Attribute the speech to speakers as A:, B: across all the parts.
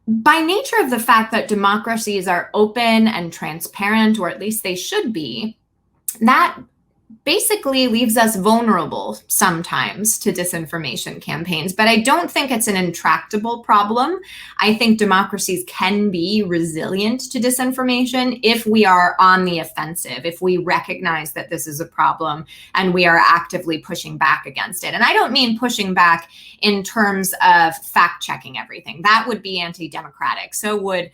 A: By nature of the fact that democracies are open and transparent, or at least they should be, that basically leaves us vulnerable sometimes to disinformation campaigns. But I don't think it's an intractable problem. I think democracies can be resilient to disinformation if we are on the offensive, if we recognize that this is a problem and we are actively pushing back against it. And I don't mean pushing back in terms of fact checking everything. That would be anti-democratic. So would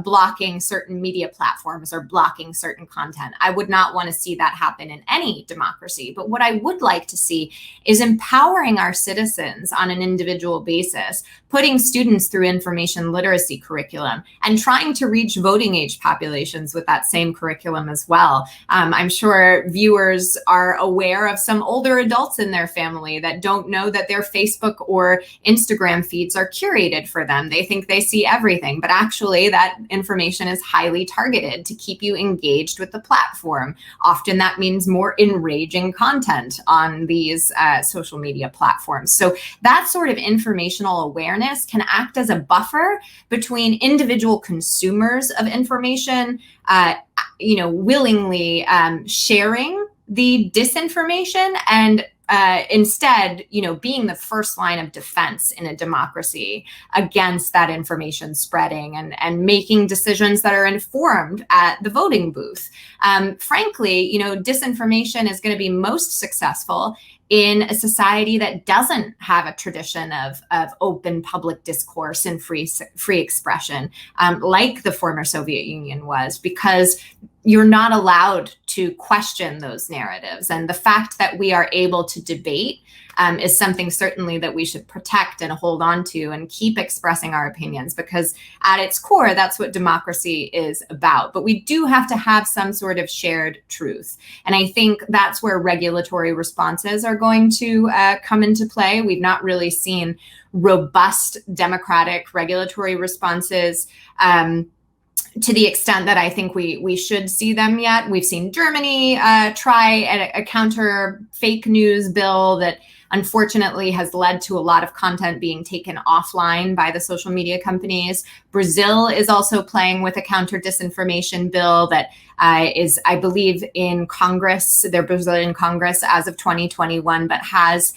A: blocking certain media platforms or blocking certain content. I would not want to see that happen in any democracy. But what I would like to see is empowering our citizens on an individual basis, putting students through information literacy curriculum and trying to reach voting age populations with that same curriculum as well. I'm sure viewers are aware of some older adults in their family that don't know that their Facebook or Instagram feeds are curated for them. They think they see everything, but actually that information is highly targeted to keep you engaged with the platform. Often that means more enraging content on these social media platforms. So that sort of informational awareness can act as a buffer between individual consumers of information, willingly sharing the disinformation and instead, being the first line of defense in a democracy against that information spreading and making decisions that are informed at the voting booth. Frankly, disinformation is going to be most successful in a society that doesn't have a tradition of open public discourse and free expression, like the former Soviet Union was, because you're not allowed to question those narratives. And the fact that we are able to debate is something certainly that we should protect and hold on to and keep expressing our opinions, because at its core, that's what democracy is about. But we do have to have some sort of shared truth. And I think that's where regulatory responses are going to come into play. We've not really seen robust democratic regulatory responses to the extent that I think we should see them yet. We've seen Germany try a counter fake news bill that unfortunately has led to a lot of content being taken offline by the social media companies. Brazil is also playing with a counter disinformation bill that is, I believe, in Congress, their Brazilian Congress as of 2021, but has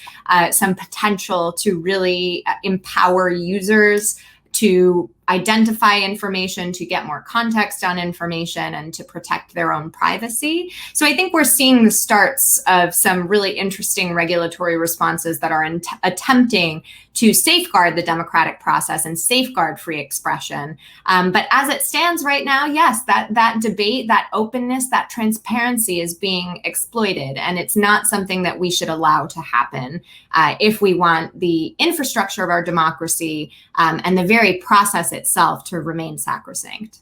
A: some potential to really empower users to identify information, to get more context on information, and to protect their own privacy. So I think we're seeing the starts of some really interesting regulatory responses that are attempting to safeguard the democratic process and safeguard free expression. But as it stands right now, yes, that debate, that openness, that transparency is being exploited. And it's not something that we should allow to happen if we want the infrastructure of our democracy and the very process itself to remain sacrosanct.